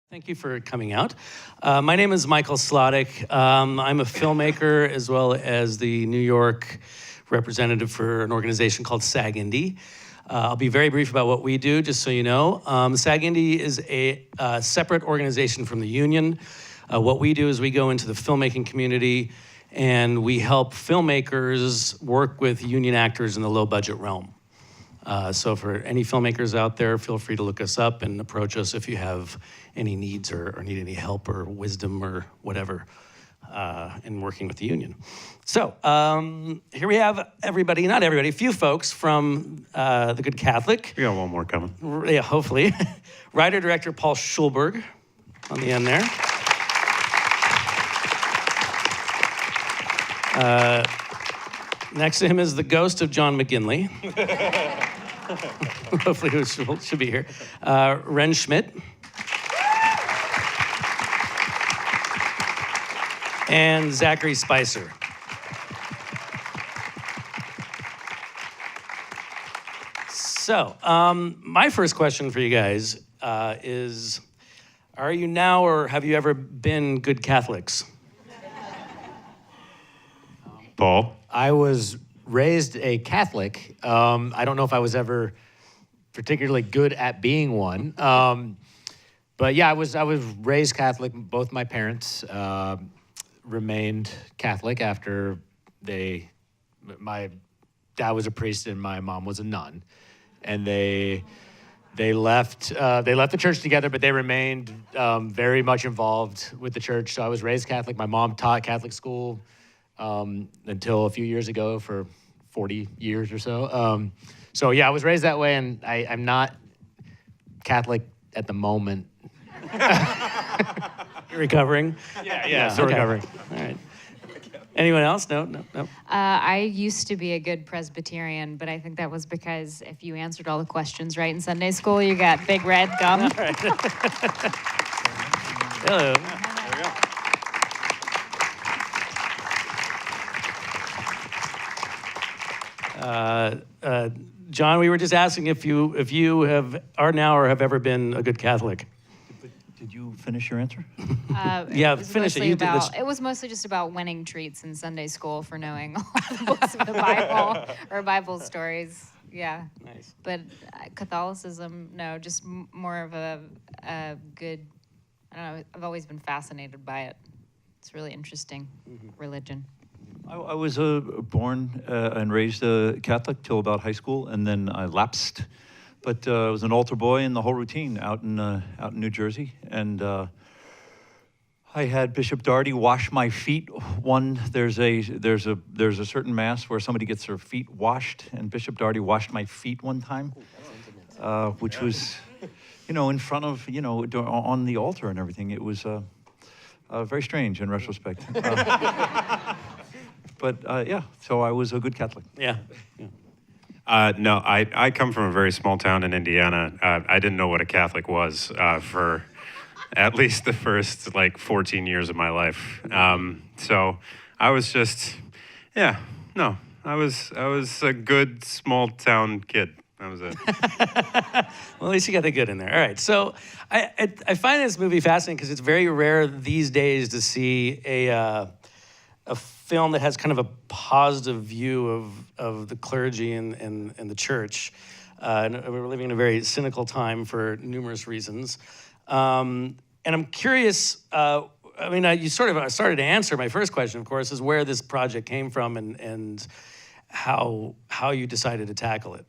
Thank you for coming out. My name is Michael Sladek. I'm a filmmaker as well as the New York representative for an organization called SAG-AFTRA. I'll be very brief about what we do, just so you know. SAG-AFTRA is a separate organization from the union. What we do is we go into the filmmaking community and we help filmmakers work with union actors in the low budget realm. So for any filmmakers out there, feel free to look us up and approach us if you have any needs or need any help or wisdom or whatever in working with the union. So here we have everybody, not everybody, a few folks from The Good Catholic. We got one more coming. Yeah, hopefully. Writer-director Paul Shoulberg on the end there. Next to him is the ghost of John McGinley. Hopefully who should be here. Wrenn Schmidt. And Zachary Spicer. So, my first question for you guys is, are you now or have you ever been good Catholics? Paul? I was raised a Catholic. I don't know if I was ever particularly good at being one. But yeah, I was raised Catholic. Both my parents remained Catholic after my dad was a priest and my mom was a nun. And they left the church together, but they remained very much involved with the church. So I was raised Catholic. My mom taught Catholic school until a few years ago for 40 years or so. So yeah, I was raised that way, and I'm not Catholic at the moment. You're recovering? Yeah, still okay. recovering. All right. Anyone else? No. I used to be a good Presbyterian, but I think that was because if you answered all the questions right in Sunday school, you got big red gum. All right. Hello. John, we were just asking if you are now or have ever been a good Catholic. Did you finish your answer? Yeah, finish it. You did this. It was mostly just about winning treats in Sunday school for knowing all the books of the Bible or Bible stories. Yeah. Nice. But Catholicism, no, just more of a good, I don't know, I've always been fascinated by it. It's really interesting religion. I was born and raised Catholic till about high school, and then I lapsed. But I was an altar boy and the whole routine out in New Jersey, and I had Bishop Daugherty wash my feet. There's a certain mass where somebody gets their feet washed, and Bishop Daugherty washed my feet one time, which was, in front of, on the altar and everything. It was very strange in retrospect. But yeah, so I was a good Catholic. Yeah. No, I come from a very small town in Indiana. I didn't know what a Catholic was for at least the first 14 years of my life. So I was just, I was a good small town kid. That was it. Well, at least you got the good in there. All right. So I find this movie fascinating because it's very rare these days to see a film that has kind of a positive view of the clergy and the church. And we're living in a very cynical time for numerous reasons. And I'm curious, you sort of started to answer my first question, of course, is where this project came from and how you decided to tackle it.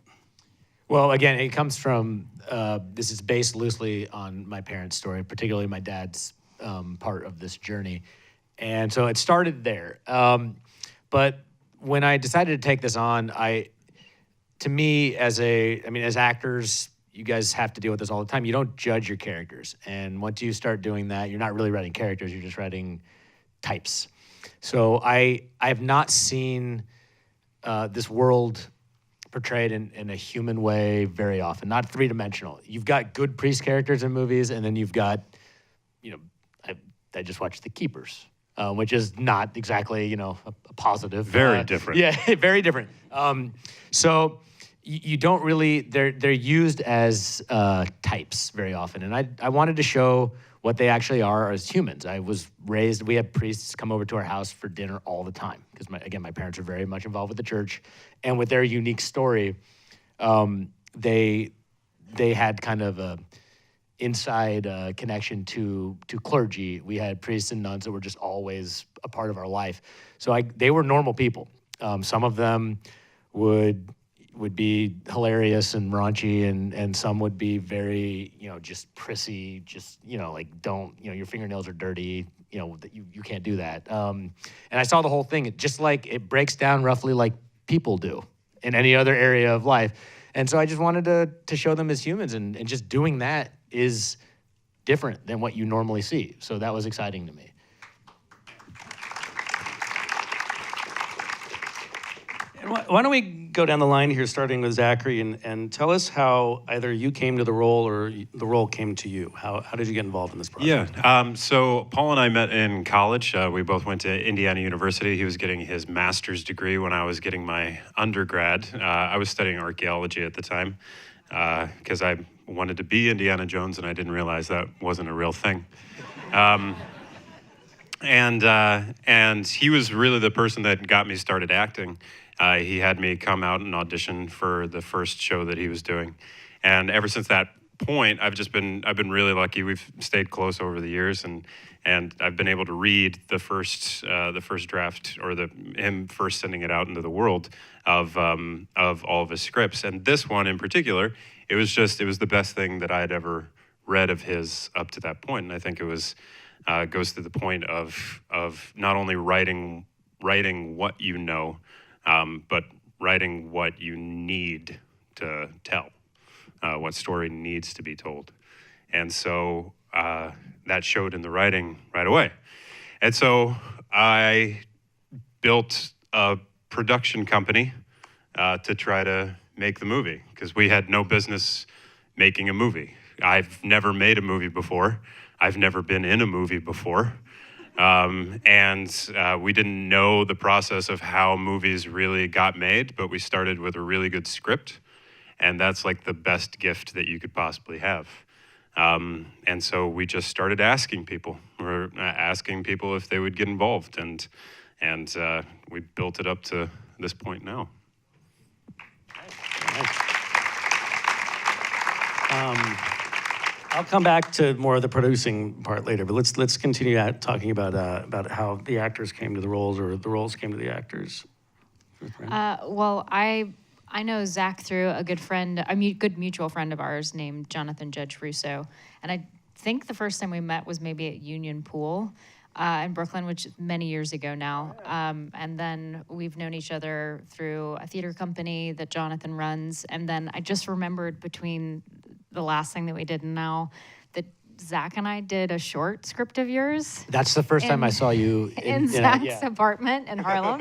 Well, again, it comes from, this is based loosely on my parents' story, particularly my dad's part of this journey. And so it started there. But when I decided to take this on, to me, as actors, you guys have to deal with this all the time. You don't judge your characters. And once you start doing that, you're not really writing characters, you're just writing types. So I have not seen this world portrayed in a human way very often, not three-dimensional. You've got good priest characters in movies, and then you've got, I just watched The Keepers. Which is not exactly, a positive. Very different. Yeah, very different. So you don't really, they're used as types very often. And I wanted to show what they actually are as humans. I was raised, we had priests come over to our house for dinner all the time because, my parents are very much involved with the church. And with their unique story, they had kind of a inside connection to clergy. We had priests and nuns that were just always a part of our life. So they were normal people. Some of them would be hilarious and raunchy, and some would be very, just prissy, just, like, your fingernails are dirty, that you can't do that. And I saw the whole thing, it breaks down roughly like people do in any other area of life. And so I just wanted to show them as humans, and just doing that is different than what you normally see. So that was exciting to me. And why don't we go down the line here, starting with Zachary, and tell us how either you came to the role or the role came to you. How did you get involved in this project? Yeah, so Paul and I met in college. We both went to Indiana University. He was getting his master's degree when I was getting my undergrad. I was studying archaeology at the time because I wanted to be Indiana Jones, and I didn't realize that wasn't a real thing. And he was really the person that got me started acting. He had me come out and audition for the first show that he was doing, and ever since that point, I've been really lucky. We've stayed close over the years, and I've been able to read the first draft, or him first sending it out into the world of all of his scripts. And this one in particular, it was the best thing that I had ever read of his up to that point. And I think it was goes to the point of not only writing what you know, but writing what you need to tell, what story needs to be told. And so that showed in the writing right away. And so I built a production company to try to make the movie, because we had no business making a movie. I've never made a movie before. I've never been in a movie before. And we didn't know the process of how movies really got made, but we started with a really good script. And that's like the best gift that you could possibly have. And so we just started asking people. We're asking people if they would get involved. And we built it up to this point now. I'll come back to more of the producing part later, but let's continue talking about how the actors came to the roles, or the roles came to the actors. Well, I know Zach through a good friend, good mutual friend of ours named Jonathan Judge Russo, and I think the first time we met was maybe at Union Pool in Brooklyn, which is many years ago now. And then we've known each other through a theater company that Jonathan runs, and then I just remembered between the last thing that we did and now that Zach and I did a short script of yours. That's the first time I saw you in Zach's apartment in Harlem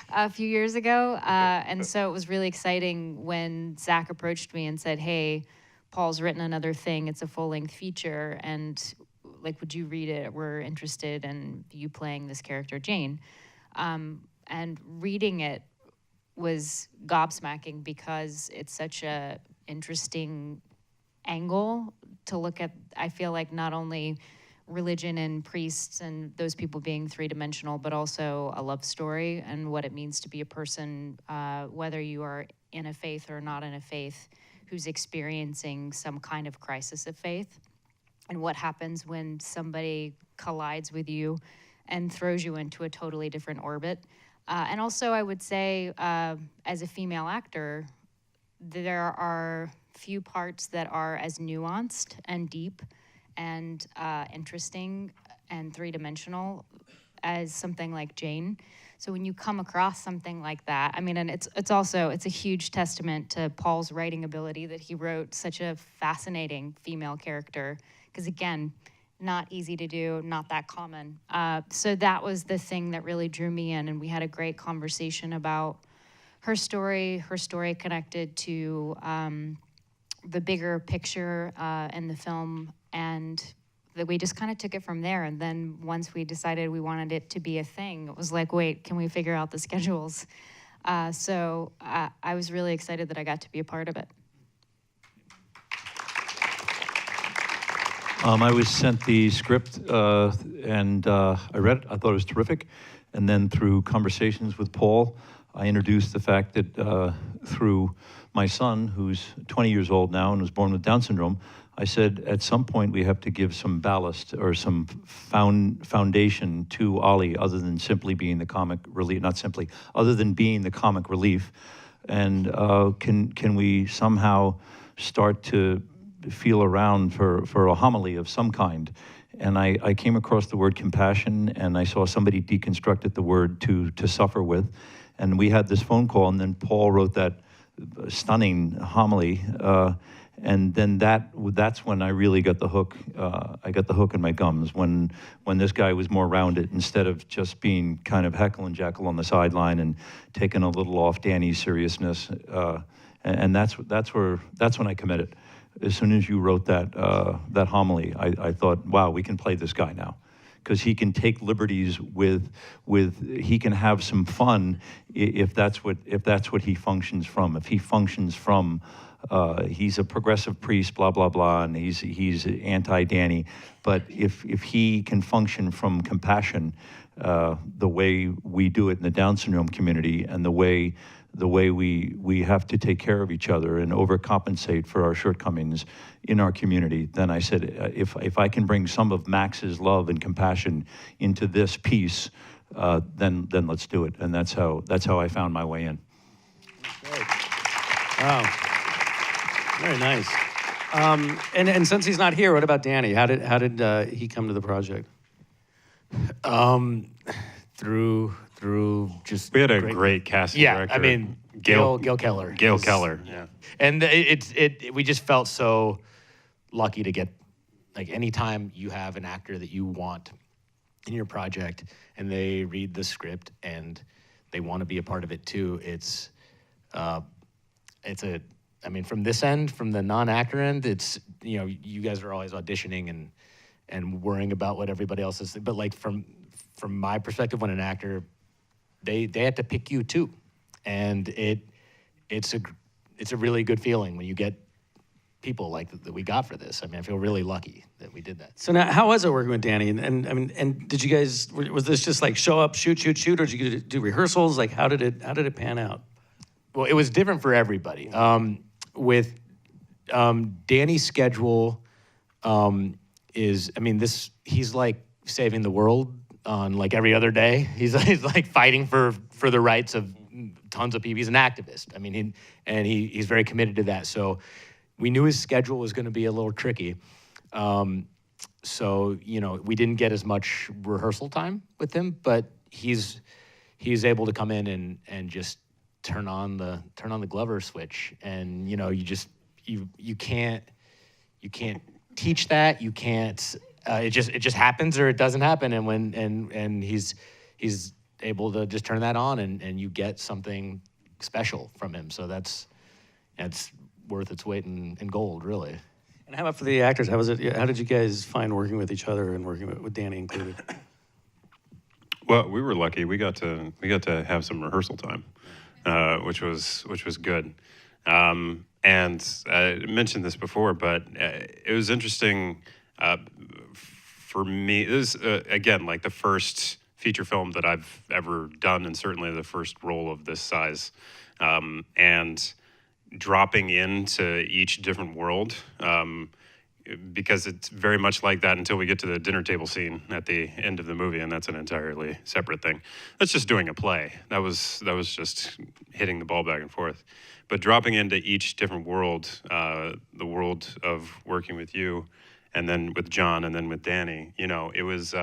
a few years ago. And so it was really exciting when Zach approached me and said, hey, Paul's written another thing. It's a full-length feature. And like, would you read it? We're interested in you playing this character, Jane. And reading it was gobsmacking because it's such a interesting angle to look at. I feel like not only religion and priests and those people being three-dimensional, but also a love story and what it means to be a person, whether you are in a faith or not in a faith, who's experiencing some kind of crisis of faith, and what happens when somebody collides with you and throws you into a totally different orbit. And also, I would say, as a female actor, there are few parts that are as nuanced and deep and interesting and three-dimensional as something like Jane. So when you come across something like that, I mean, and it's a huge testament to Paul's writing ability that he wrote such a fascinating female character, because again, not easy to do, not that common. So that was the thing that really drew me in, and we had a great conversation about her story connected to the bigger picture in the film, and that we just kind of took it from there. And then once we decided we wanted it to be a thing, it was like, wait, can we figure out the schedules? So I was really excited that I got to be a part of it. I was sent the script, and I read it. I thought it was terrific. And then through conversations with Paul, I introduced the fact that through my son, who's 20 years old now and was born with Down syndrome, I said, at some point we have to give some ballast or some foundation to Ollie, other than simply being the comic relief, not simply, other than being the comic relief. And can we somehow start to feel around for a homily of some kind? And I came across the word compassion, and I saw somebody deconstructed the word to suffer with. And we had this phone call, and then Paul wrote that stunning homily. And then that's when I really got the hook. I got the hook in my gums when this guy was more rounded, instead of just being kind of Heckle and Jekyll on the sideline and taking a little off Danny's seriousness. And that's when I committed. As soon as you wrote that homily, I thought, wow, we can play this guy now, because he can take liberties with he can have some fun if that's what he functions from. If he functions from he's a progressive priest, blah blah blah, and he's anti-Danny, but if he can function from compassion, the way we do it in the Down syndrome community, and the way we have to take care of each other and overcompensate for our shortcomings in our community, then I said, if I can bring some of Max's love and compassion into this piece, then let's do it. And that's how I found my way in. Great. Wow. Very nice. And since he's not here, what about Danny? How did he come to the project? Through just We had a great casting director. I mean, Gail Keller. Gail Keller, yeah. And we just felt so lucky to get, like, anytime you have an actor that you want in your project and they read the script and they want to be a part of it too, I mean, from this end, from the non-actor end, it's, you guys are always auditioning and worrying about what everybody else is, but like from my perspective, when an actor, they have to pick you too, and it's a really good feeling when you get people like that we got for this. I mean, I feel really lucky that we did that. So now, how was it working with Danny? And I mean, and did you guys, was this just like show up, shoot, or did you do rehearsals? Like, how did it pan out? Well, it was different for everybody. With Danny's schedule he's like saving the world on like every other day. He's like fighting for the rights of tons of people. He's an activist. I mean, he's very committed to that. So we knew his schedule was going to be a little tricky. So we didn't get as much rehearsal time with him, but he's able to come in and just turn on the Glover switch, and you can't teach that. You can't. It just happens or it doesn't happen, and he's able to just turn that on, and you get something special from him. So that's worth its weight in gold, really. And how about for the actors? How was it? How did you guys find working with each other and working with Danny included? Well, we were lucky. We got to have some rehearsal time, which was good. And I mentioned this before, but it was interesting for me. This is, again, like the first feature film that I've ever done, and certainly the first role of this size. And dropping into each different world, because it's very much like that until we get to the dinner table scene at the end of the movie, and that's an entirely separate thing. That's just doing a play. That was just hitting the ball back and forth. But dropping into each different world, the world of working with you, and then with John, and then with Danny, it was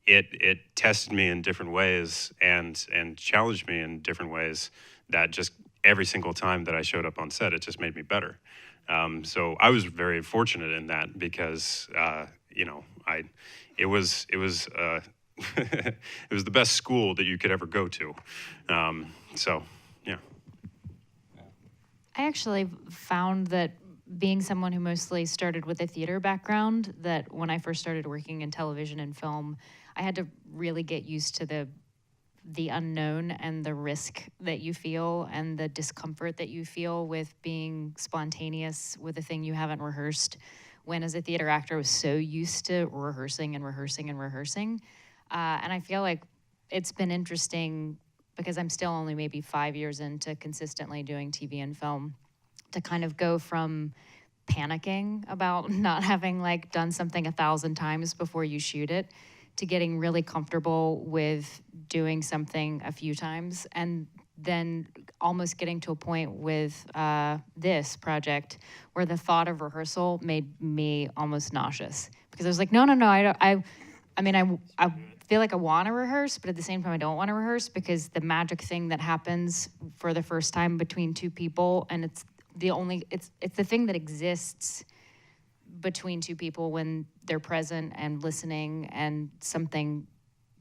it tested me in different ways and challenged me in different ways that just every single time that I showed up on set, it just made me better. So I was very fortunate in that because, it was it was the best school that you could ever go to. So, yeah. I actually found that being someone who mostly started with a theater background, that when I first started working in television and film, I had to really get used to the unknown and the risk that you feel and the discomfort that you feel with being spontaneous with a thing you haven't rehearsed, when as a theater actor I was so used to rehearsing and rehearsing and rehearsing. And I feel like it's been interesting because I'm still only maybe 5 years into consistently doing TV and film, to kind of go from panicking about not having like done something 1,000 times before you shoot it to getting really comfortable with doing something a few times, and then almost getting to a point with this project where the thought of rehearsal made me almost nauseous, because I was like, no, I feel like I want to rehearse, but at the same time I don't want to rehearse, because the magic thing that happens for the first time between two people, and it's the thing that exists between two people when they're present and listening and something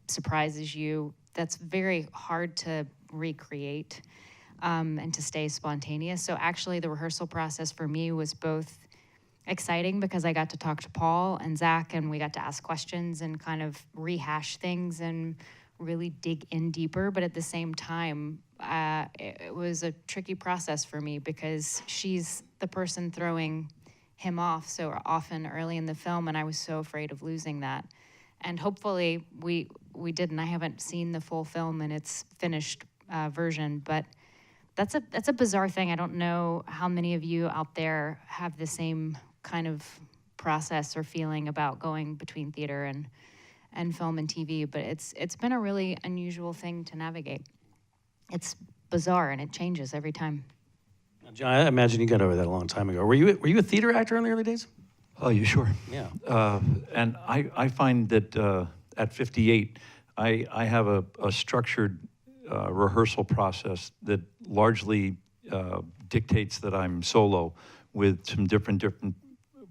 surprises you, that's very hard to recreate and to stay spontaneous. So actually the rehearsal process for me was both exciting because I got to talk to Paul and Zach, and we got to ask questions and kind of rehash things and really dig in deeper. But at the same time, it was a tricky process for me because she's the person throwing him off so often early in the film, and I was so afraid of losing that. And hopefully we didn't. I haven't seen the full film in its finished version, but that's a bizarre thing. I don't know how many of you out there have the same kind of process or feeling about going between theater and film and TV, but it's been a really unusual thing to navigate. It's bizarre and it changes every time. John, I imagine you got over that a long time ago. Were you a theater actor in the early days? Oh, you sure? Yeah. And I find that at 58, I have a structured rehearsal process that largely dictates that I'm solo with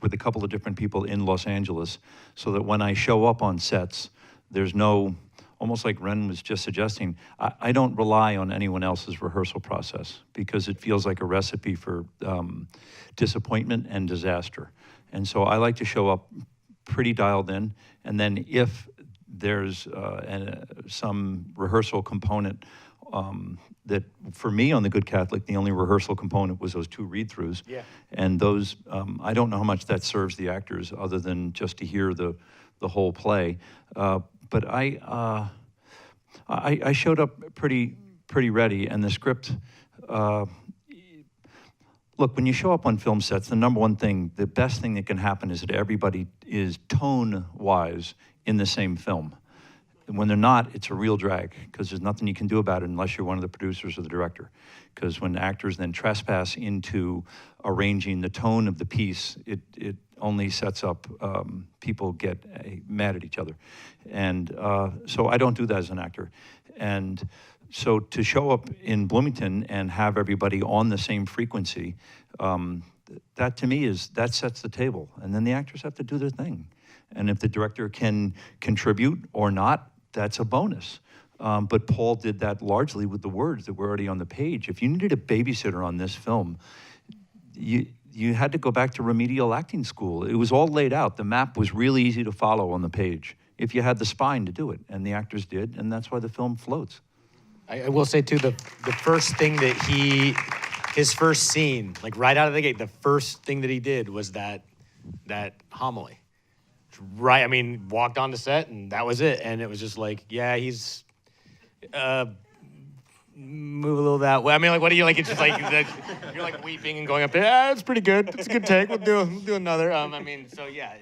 with a couple of different people in Los Angeles, so that when I show up on sets, there's no, almost like Wrenn was just suggesting, I don't rely on anyone else's rehearsal process, because it feels like a recipe for disappointment and disaster. And so I like to show up pretty dialed in, and then if there's some rehearsal component that, for me on The Good Catholic, the only rehearsal component was those 2 read-throughs. Yeah. And those, I don't know how much that serves the actors other than just to hear the whole play. But I showed up pretty ready, and the script, look, when you show up on film sets, the number one thing, the best thing that can happen is that everybody is tone-wise in the same film. And when they're not, it's a real drag, because there's nothing you can do about it unless you're one of the producers or the director. Because when actors then trespass into arranging the tone of the piece, it only sets up, people get mad at each other. And so I don't do that as an actor. And so to show up in Bloomington and have everybody on the same frequency, that to me that sets the table. And then the actors have to do their thing. And if the director can contribute or not, that's a bonus. But Paul did that largely with the words that were already on the page. If you needed a babysitter on this film, you had to go back to remedial acting school. It was all laid out. The map was really easy to follow on the page if you had the spine to do it, and the actors did, and that's why the film floats. I will say too, the first thing that his first scene, like right out of the gate, the first thing that he did was that homily. Right, I mean, walked on the set and that was it. And it was just like, yeah, he's, move a little that way. I mean, like, what do you, like, it's just like, you're like weeping and going up there, it's pretty good. It's a good take. We'll do another. I mean, so yeah,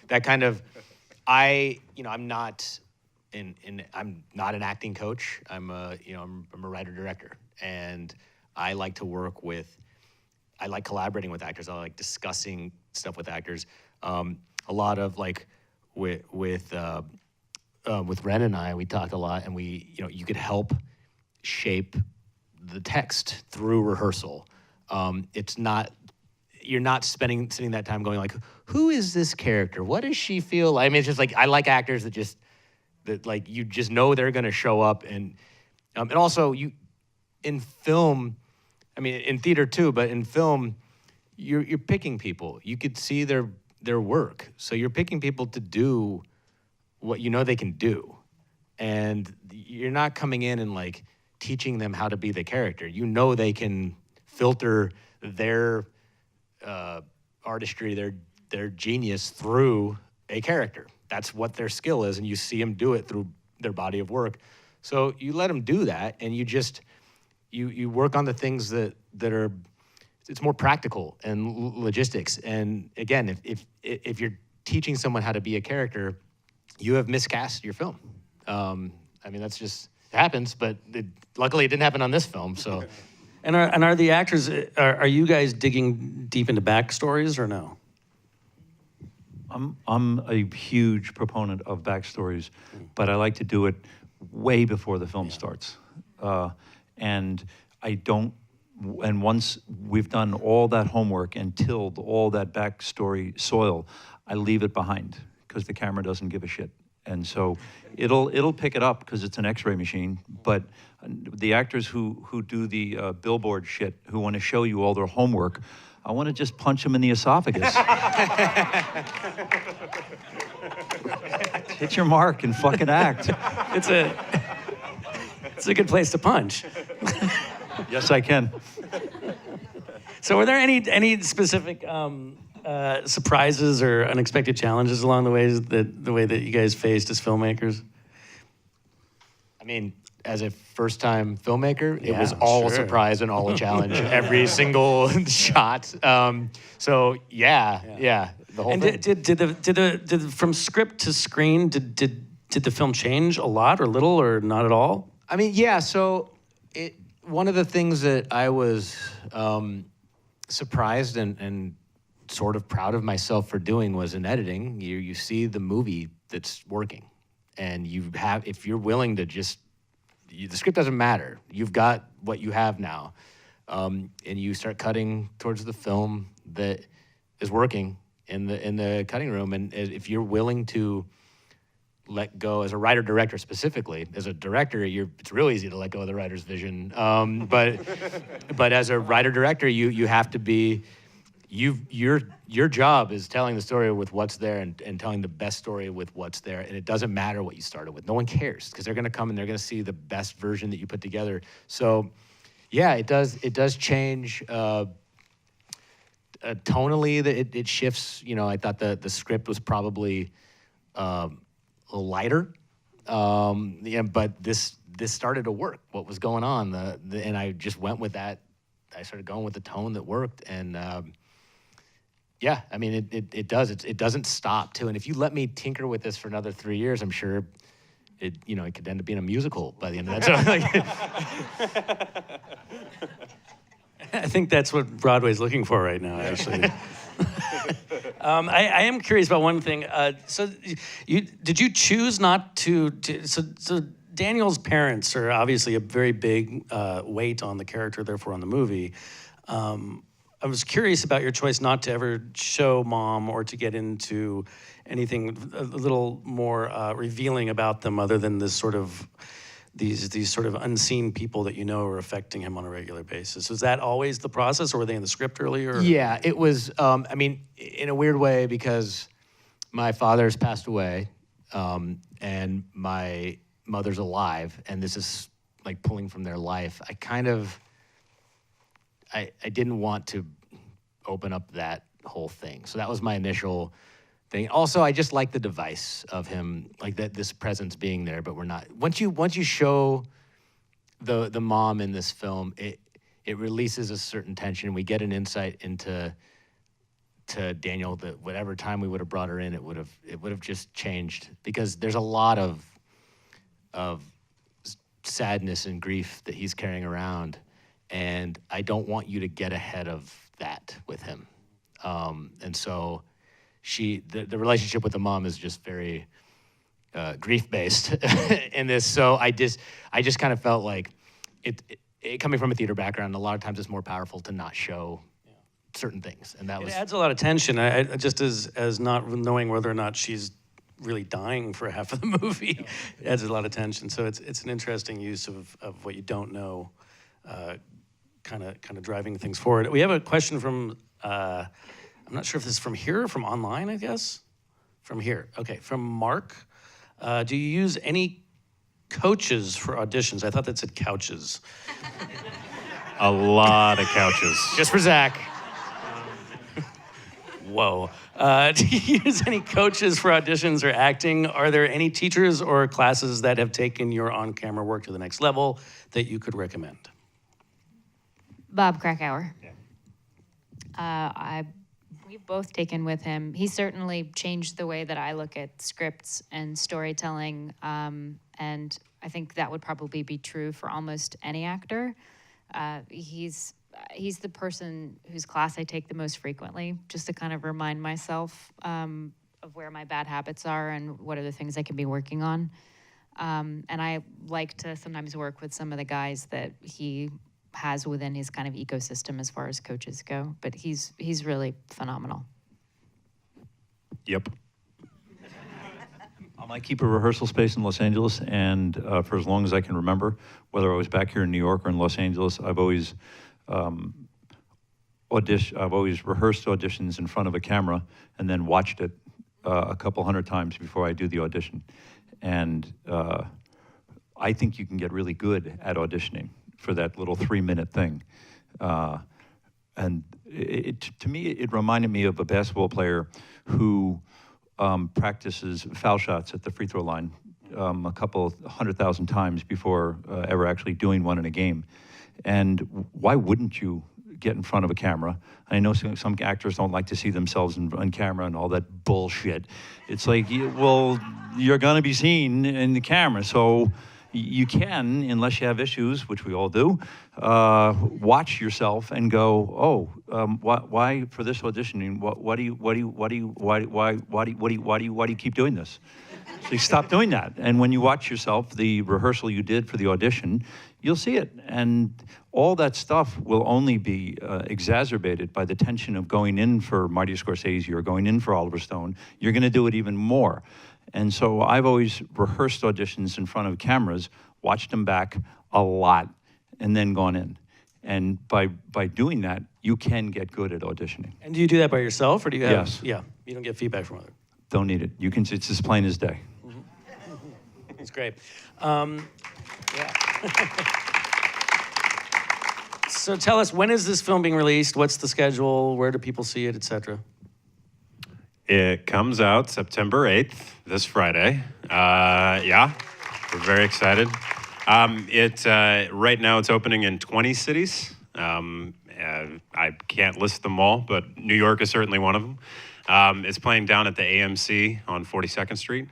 that kind of, I'm not an acting coach. I'm a writer-director. And I like to work with, I like collaborating with actors. I like discussing stuff with actors. A lot of like with Wrenn and I, we talked a lot, and you could help shape the text through rehearsal. It's not, you're not sitting that time going like, who is this character? What does she feel? I mean, it's just like, I like actors that like, you just know they're going to show up. And also in film, I mean, in theater too, but in film, you're picking people. You could see their work. So you're picking people to do what you know they can do. And you're not coming in and like teaching them how to be the character. You know they can filter their artistry, their genius through a character. That's what their skill is, and you see them do it through their body of work. So you let them do that, and you just you work on the things that are, it's more practical and logistics. And again, if you're teaching someone how to be a character, you have miscast your film. I mean, that's just, it happens, but luckily it didn't happen on this film, so. And are the actors, are you guys digging deep into backstories or no? I'm a huge proponent of backstories, but I like to do it way before the film starts. And once we've done all that homework and tilled all that backstory soil, I leave it behind because the camera doesn't give a shit. And so it'll pick it up because it's an X-ray machine, but the actors who do the billboard shit, who want to show you all their homework, I want to just punch them in the esophagus. Hit your mark and fucking act. It's a good place to punch. Yes, I can. So were there any specific surprises or unexpected challenges along the way that you guys faced as filmmakers? I mean, as a first-time filmmaker, it Yeah, was all a sure. surprise and all a challenge, every single shot. So yeah, the whole And thing. did from script to screen, did the film change a lot or little or not at all? I mean, yeah. So one of the things that I was surprised and sort of proud of myself for doing was in editing. You see the movie that's working, and if you're willing to just. The script doesn't matter. You've got what you have now. And you start cutting towards the film that is working in the cutting room. And if you're willing to let go, as a writer-director specifically, as a director, it's real easy to let go of the writer's vision. But as a writer-director, you have to be, your job is telling the story with what's there and telling the best story with what's there. And it doesn't matter what you started with. No one cares because they're going to come and they're going to see the best version that you put together. So, yeah, it does change tonally. It shifts. You know, I thought the script was probably a little lighter. But this started to work. What was going on? And I just went with that. I started going with the tone that worked, and yeah, I mean, it does. It doesn't stop too. And if you let me tinker with this for another 3 years, I'm sure it could end up being a musical by the end of that. So, I think that's what Broadway's looking for right now, actually. I am curious about one thing. So did you choose not to so Daniel's parents are obviously a very big weight on the character, therefore on the movie. I was curious about your choice not to ever show mom or to get into anything a little more revealing about them other than this sort of these sort of unseen people that you know are affecting him on a regular basis. Was that always the process, or were they in the script earlier? yeah, it was. I mean, in a weird way, because my father's passed away, and my mother's alive, and this is like pulling from their life. I didn't want to open up that whole thing. So that was my initial thing. Also, I just like the device of him, like this presence being there, but we're not. Once you show the mom in this film, it releases a certain tension. We get an insight into Daniel that whatever time we would have brought her in, it would have just changed, because there's a lot of sadness and grief that he's carrying around. And I don't want you to get ahead of that with him. And so the relationship with the mom is just very grief-based in this. So I just kind of felt like it coming from a theater background, a lot of times it's more powerful to not show certain things. And that It was... adds a lot of tension. I just as not knowing whether or not she's really dying for half of the movie, it adds a lot of tension. So it's an interesting use of what you don't know. Kind of driving things forward. We have a question from, I'm not sure if this is from here or from online, I guess. From here, okay, from Mark. Do you use any coaches for auditions? I thought that said couches. A lot of couches. Just for Zach. Whoa. Do you use any coaches for auditions or acting? Are there any teachers or classes that have taken your on-camera work to the next level that you could recommend? Bob Krakauer. We've both taken with him. He certainly changed the way that I look at scripts and storytelling, and I think that would probably be true for almost any actor. He's the person whose class I take the most frequently, just to kind of remind myself of where my bad habits are and what are the things I can be working on. And I like to sometimes work with some of the guys that he has within his kind of ecosystem as far as coaches go. But he's really phenomenal. Yep. I keep a rehearsal space in Los Angeles, and for as long as I can remember, whether I was back here in New York or in Los Angeles, I've always rehearsed auditions in front of a camera and then watched it a couple hundred times before I do the audition. And I think you can get really good at auditioning for that little 3-minute thing. And to me, it reminded me of a basketball player who practices foul shots at the free throw line a couple 100,000 times before ever actually doing one in a game. And why wouldn't you get in front of a camera? I know some actors don't like to see themselves on camera and all that bullshit. It's like, well, you're gonna be seen in the camera, so you can, unless you have issues, which we all do, watch yourself and go, oh, why for this auditioning? Why do you keep doing this? So you stop doing that. And when you watch yourself, the rehearsal you did for the audition, you'll see it. And all that stuff will only be exacerbated by the tension of going in for Marty Scorsese or going in for Oliver Stone. You're going to do it even more. And so I've always rehearsed auditions in front of cameras, watched them back a lot, and then gone in. And by doing that, you can get good at auditioning. And do you do that by yourself, or do you have? Yes. Yeah. You don't get feedback from others. Don't need it. You can. It's as plain as day. That's great. Yeah. So tell us, when is this film being released? What's the schedule? Where do people see it, et cetera? It comes out September 8th, this Friday. Yeah, we're very excited. Right now it's opening in 20 cities. I can't list them all, but New York is certainly one of them. It's playing down at the AMC on 42nd Street.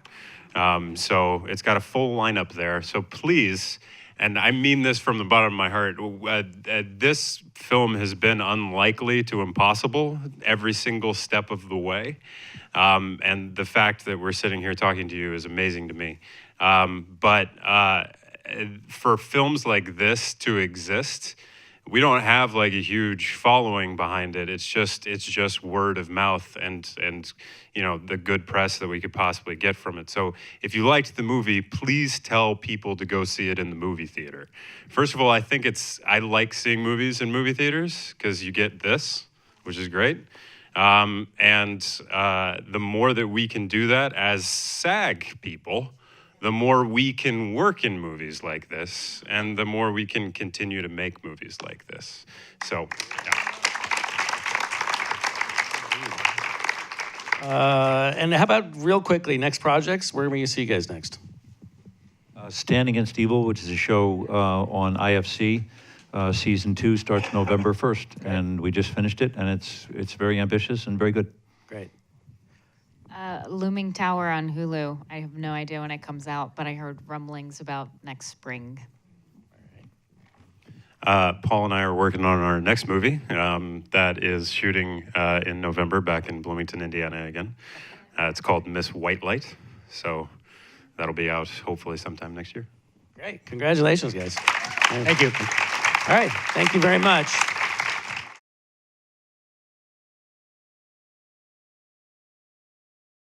So it's got a full lineup there. So please, and I mean this from the bottom of my heart, this film has been unlikely to impossible every single step of the way. And the fact that we're sitting here talking to you is amazing to me. But for films like this to exist, we don't have like a huge following behind it. It's just word of mouth and you know, the good press that we could possibly get from it. So if you liked the movie, please tell people to go see it in the movie theater. First of all, I like seeing movies in movie theaters because you get this, which is great. And the more that we can do that as SAG people, the more we can work in movies like this, and the more we can continue to make movies like this. So, yeah. And how about, real quickly, next projects? Where will you see you guys next? Stand Against Evil, which is a show on IFC. Season 2 starts November 1st, and we just finished it, and it's very ambitious and very good. Great. Looming Tower on Hulu. I have no idea when it comes out, but I heard rumblings about next spring. Paul and I are working on our next movie that is shooting in November back in Bloomington, Indiana again. It's called Miss White Light, so that'll be out hopefully sometime next year. Great. Congratulations, guys. Thank you. All right. Thank you very much.